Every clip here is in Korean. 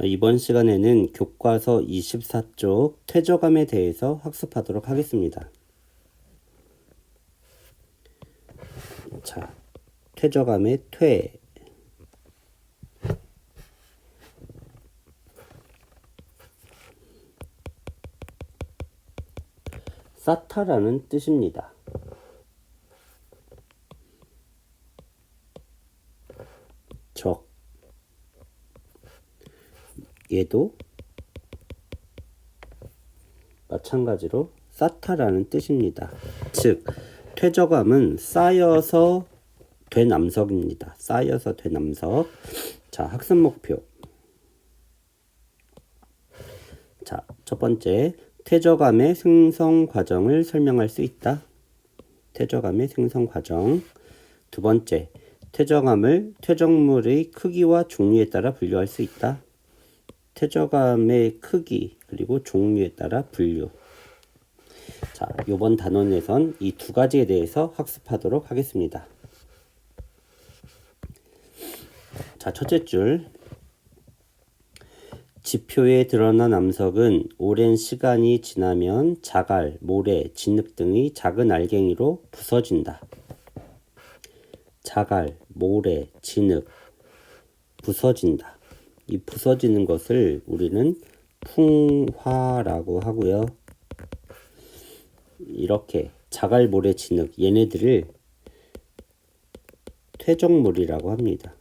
이번 시간에는 교과서 24쪽 퇴저감에 대해서 학습하도록 하겠습니다. 자, 퇴저감의 퇴. 쌓다라는 뜻입니다. 적. 얘도 마찬가지로 쌓다라는 뜻입니다. 즉, 퇴저감은 쌓여서 된 암석입니다. 쌓여서 된 암석. 자, 학습 목표. 자, 첫 번째, 퇴저감의 생성 과정을 설명할 수 있다. 퇴저감의 생성 과정. 두 번째, 퇴저감을 퇴적물의 크기와 종류에 따라 분류할 수 있다. 퇴저감의 크기 그리고 종류에 따라 분류. 자, 이번 단원에선 이 두 가지에 대해서 학습하도록 하겠습니다. 자, 첫째 줄. 지표에 드러난 암석은 오랜 시간이 지나면 자갈, 모래, 진흙 등의 작은 알갱이로 부서진다. 자갈, 모래, 진흙, 부서진다. 이 부서지는 것을 우리는 풍화라고 하고요. 이렇게 자갈, 모래, 진흙, 얘네들을 퇴적물이라고 합니다.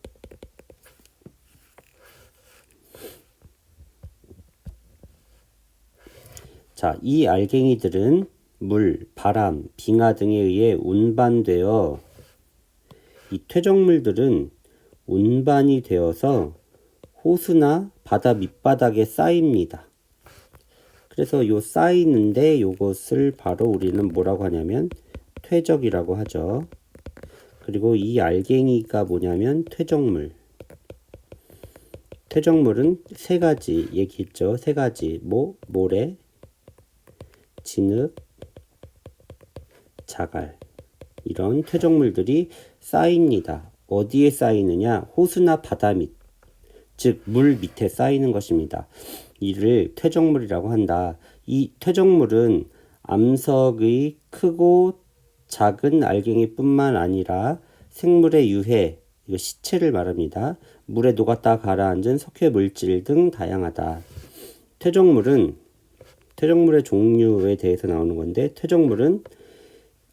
자, 이 알갱이들은 물, 바람, 빙하 등에 의해 운반되어 이 퇴적물들은 운반이 되어서 호수나 바다 밑바닥에 쌓입니다. 그래서 요 쌓이는데 요것을 바로 우리는 뭐라고 하냐면 퇴적이라고 하죠. 그리고 이 알갱이가 뭐냐면 퇴적물. 퇴적물은 세 가지 얘기했죠. 세 가지. 모래, 진흙, 자갈. 이런 퇴적물들이 쌓입니다. 어디에 쌓이느냐? 호수나 바다 밑. 즉, 물 밑에 쌓이는 것입니다. 이를 퇴적물이라고 한다. 이 퇴적물은 암석의 크고 작은 알갱이뿐만 아니라 생물의 유해, 이거 시체를 말합니다. 물에 녹았다 가라앉은 석회 물질 등 다양하다. 퇴적물의 종류에 대해서 나오는 건데, 퇴적물은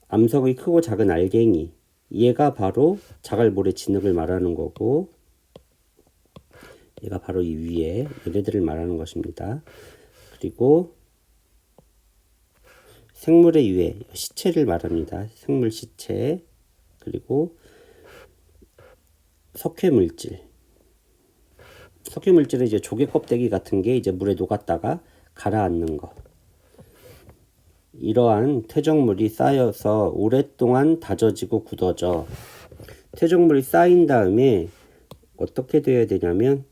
암석의 크고 작은 알갱이, 얘가 바로 자갈, 모래, 진흙을 말하는 거고, 얘가 바로 이 위에 얘네들을 말하는 것입니다. 그리고 생물의 유해, 시체를 말합니다. 생물 시체. 그리고 석회물질. 석회물질은 이제 조개 껍데기 같은 게 이제 물에 녹았다가 가라앉는 거. 이러한 퇴적물이 쌓여서 오랫동안 다져지고 굳어져. 퇴적물이 쌓인 다음에 어떻게 되어야 되냐면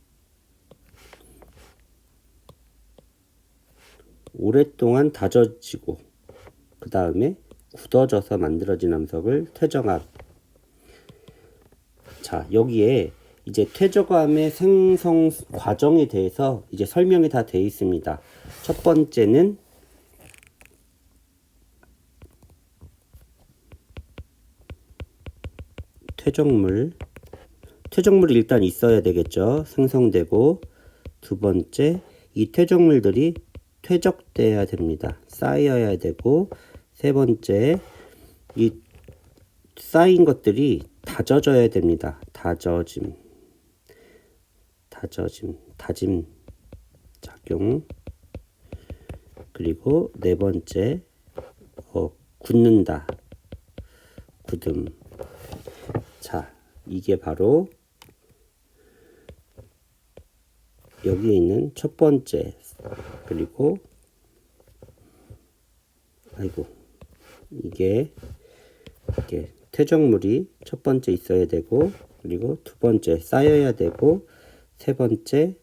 오랫동안 다져지고 그 다음에 굳어져서 만들어진 암석을 퇴적암. 자, 여기에 이제 퇴적암의 생성 과정에 대해서 이제 설명이 다 되어 있습니다. 첫 번째는 퇴적물이 일단 있어야 되겠죠. 생성되고, 두 번째, 이 퇴적물들이 퇴적돼야 됩니다. 쌓여야 되고, 세 번째, 이 쌓인 것들이 다져져야 됩니다. 다짐 작용. 그리고 네 번째, 굳는다, 굳음. 자, 이게 바로 여기에 있는 첫 번째. 그리고 이게 퇴적물이 첫 번째 있어야 되고, 그리고 두 번째 쌓여야 되고, 세 번째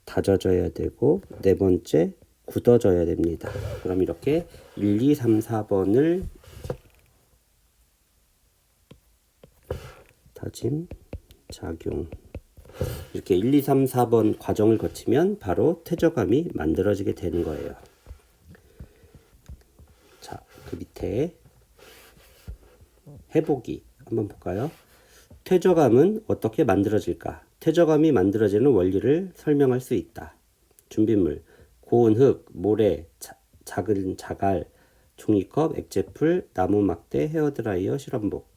다져져야 되고, 네 번째 굳어져야 됩니다. 그럼 이렇게 1, 2, 3, 4번을 다짐, 작용, 이렇게 1, 2, 3, 4번 과정을 거치면 바로 퇴적암이 만들어지게 되는 거예요. 자, 그 밑에 해보기 한번 볼까요? 퇴적암은 어떻게 만들어질까? 퇴적암이 만들어지는 원리를 설명할 수 있다. 준비물, 고운 흙, 모래, 작은 자갈, 종이컵, 액체풀, 나무 막대, 헤어드라이어, 실험복.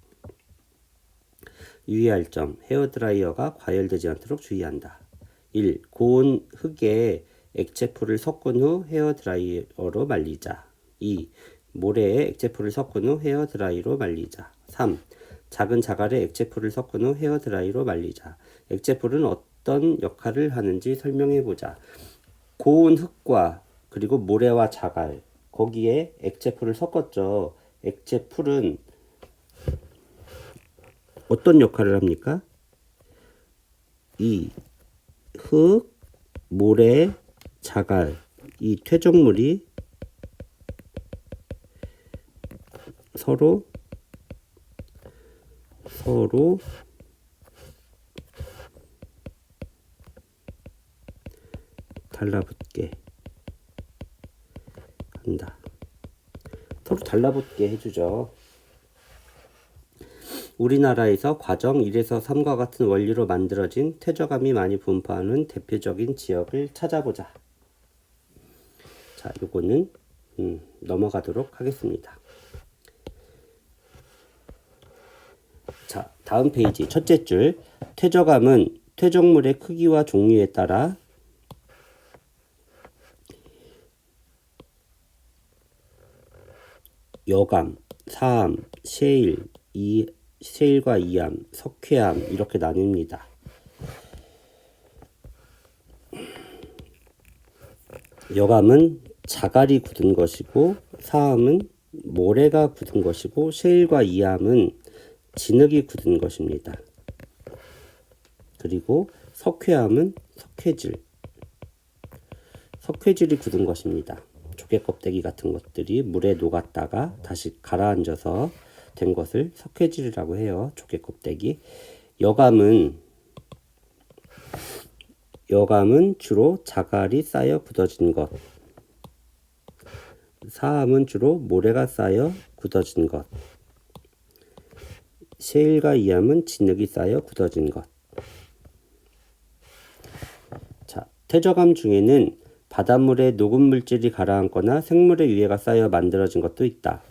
유의할 점, 헤어드라이어가 과열되지 않도록 주의한다. 1. 고운 흙에 액체풀을 섞은 후 헤어드라이어로 말리자. 2. 모래에 액체풀을 섞은 후 헤어드라이로 말리자. 3. 작은 자갈에 액체풀을 섞은 후 헤어드라이로 말리자. 액체풀은 어떤 역할을 하는지 설명해보자. 고운 흙과 그리고 모래와 자갈, 거기에 액체풀을 섞었죠. 액체풀은 어떤 역할을 합니까? 이 흙, 모래, 자갈, 이 퇴적물이 서로 달라붙게 한다. 서로 달라붙게 해주죠. 우리나라에서 과정 1에서 3과 같은 원리로 만들어진 퇴적암이 많이 분포하는 대표적인 지역을 찾아보자. 자, 요거는 넘어가도록 하겠습니다. 자, 다음 페이지 첫째 줄. 퇴적암은 퇴적물의 크기와 종류에 따라 여감, 사암, 셰일, 셰일과 이암, 석회암 이렇게 나뉩니다. 여감은 자갈이 굳은 것이고, 사암은 모래가 굳은 것이고, 셰일과 이암은 진흙이 굳은 것입니다. 그리고 석회암은 석회질이 굳은 것입니다. 조개 껍데기 같은 것들이 물에 녹았다가 다시 가라앉아서 된 것을 석회질이라고 해요. 조개 껍데기. 여감은 주로 자갈이 쌓여 굳어진 것. 사암은 주로 모래가 쌓여 굳어진 것. 셰일과 이암은 진흙이 쌓여 굳어진 것. 자, 퇴적암 중에는 바닷물에 녹은 물질이 가라앉거나 생물의 유해가 쌓여 만들어진 것도 있다.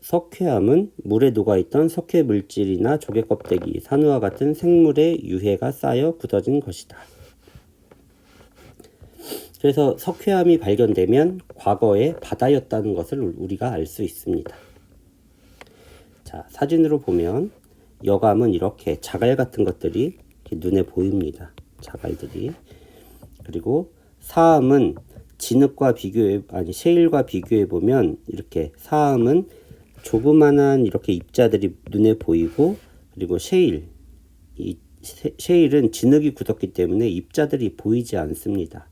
석회암은 물에 녹아있던 석회 물질이나 조개 껍데기, 산호와 같은 생물의 유해가 쌓여 굳어진 것이다. 그래서 석회암이 발견되면 과거에 바다였다는 것을 우리가 알 수 있습니다. 자, 사진으로 보면 여감은 이렇게 자갈 같은 것들이 눈에 보입니다. 자갈들이. 그리고 사암은 셰일과 비교해 보면 이렇게 사암은 조그만한 이렇게 입자들이 눈에 보이고, 그리고 셰일은 진흙이 굳었기 때문에 입자들이 보이지 않습니다.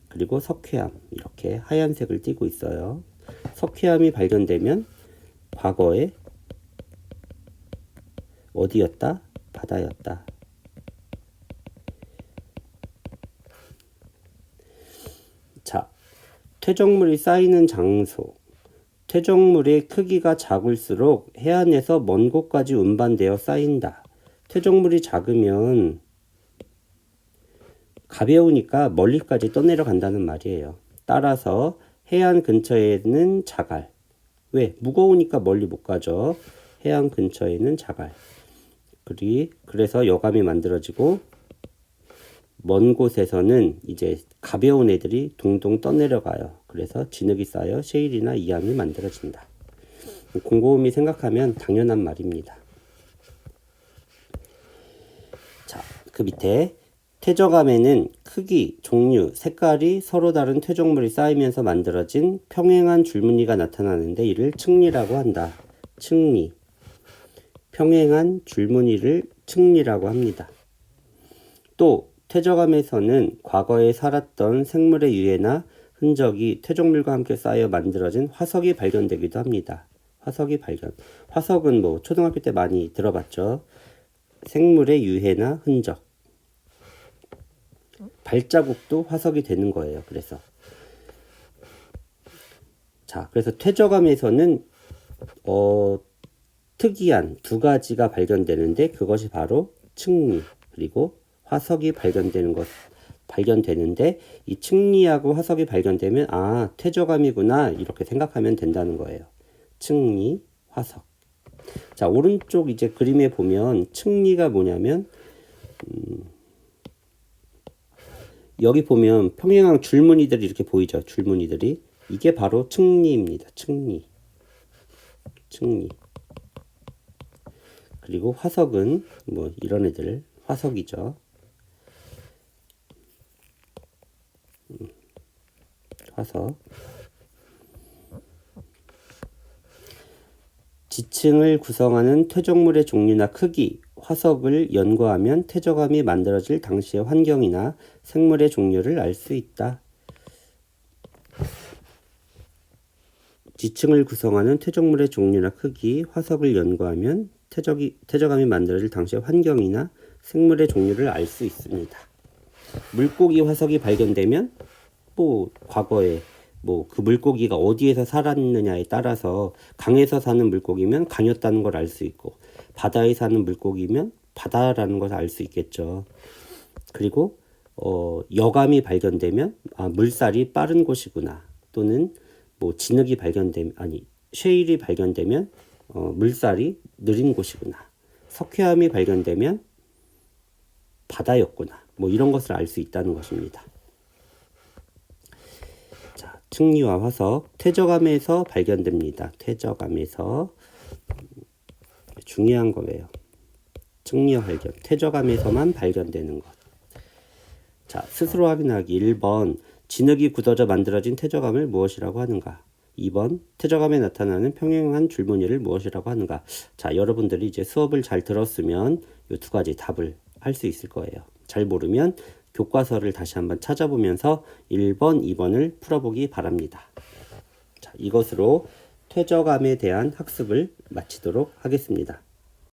그리고 석회암 이렇게 하얀색을 띠고 있어요. 석회암이 발견되면 과거에 어디였다? 바다였다. 자, 퇴적물이 쌓이는 장소. 퇴적물의 크기가 작을수록 해안에서 먼 곳까지 운반되어 쌓인다. 퇴적물이 작으면 가벼우니까 멀리까지 떠내려간다는 말이에요. 따라서 해안 근처에는 자갈. 왜? 무거우니까 멀리 못 가죠. 해안 근처에는 자갈. 그래서 여감이 만들어지고, 먼 곳에서는 이제 가벼운 애들이 동동 떠내려가요. 그래서 진흙이 쌓여 셰일이나 이암이 만들어진다. 곰곰이 생각하면 당연한 말입니다. 자, 그 밑에 퇴적암에는 크기, 종류, 색깔이 서로 다른 퇴적물이 쌓이면서 만들어진 평행한 줄무늬가 나타나는데 이를 층리라고 한다. 층리. 평행한 줄무늬를 층리라고 합니다. 또 퇴적암에서는 과거에 살았던 생물의 유해나 흔적이 퇴적물과 함께 쌓여 만들어진 화석이 발견되기도 합니다. 화석이 발견. 화석은 뭐 초등학교 때 많이 들어봤죠. 생물의 유해나 흔적. 발자국도 화석이 되는 거예요. 그래서 퇴적암에서는 특이한 두 가지가 발견되는데 그것이 바로 층리 그리고 화석이 발견되는데 이 층리하고 화석이 발견되면 퇴적암이구나 이렇게 생각하면 된다는 거예요. 층리, 화석. 자, 오른쪽 이제 그림에 보면 층리가 뭐냐면 여기 보면 평행한 줄무늬들이 이렇게 보이죠. 줄무늬들이. 이게 바로 층리입니다. 층리. 그리고 화석은 뭐 이런 애들 화석이죠. 화석. 지층을 구성하는 퇴적물의 종류나 크기, 화석을 연구하면 퇴적암이 만들어질 당시의 환경이나 생물의 종류를 알 수 있다. 지층을 구성하는 퇴적물의 종류나 크기, 화석을 연구하면 퇴적암이 만들어질 당시의 환경이나 생물의 종류를 알 수 있습니다. 물고기 화석이 발견되면 과거에 그 물고기가 어디에서 살았느냐에 따라서 강에서 사는 물고기면 강이었다는 걸 알 수 있고 바다에 사는 물고기면 바다라는 것을 알 수 있겠죠. 그리고 여감이 발견되면 물살이 빠른 곳이구나. 또는 진흙이 쉐일이 발견되면 물살이 느린 곳이구나. 석회암이 발견되면 바다였구나. 이런 것을 알 수 있다는 것입니다. 자, 층리와 화석, 퇴적암에서 발견됩니다. 퇴적암에서 중요한 거예요. 층리와 발견, 퇴적암에서만 발견되는 것. 자, 스스로 확인하기. 1번 진흙이 굳어져 만들어진 퇴적암을 무엇이라고 하는가? 2번 퇴적암에 나타나는 평행한 줄무늬를 무엇이라고 하는가? 자, 여러분들이 이제 수업을 잘 들었으면 이 두 가지 답을 할 수 있을 거예요. 잘 모르면 교과서를 다시 한번 찾아보면서 1번, 2번을 풀어보기 바랍니다. 자, 이것으로 퇴적암에 대한 학습을 마치도록 하겠습니다.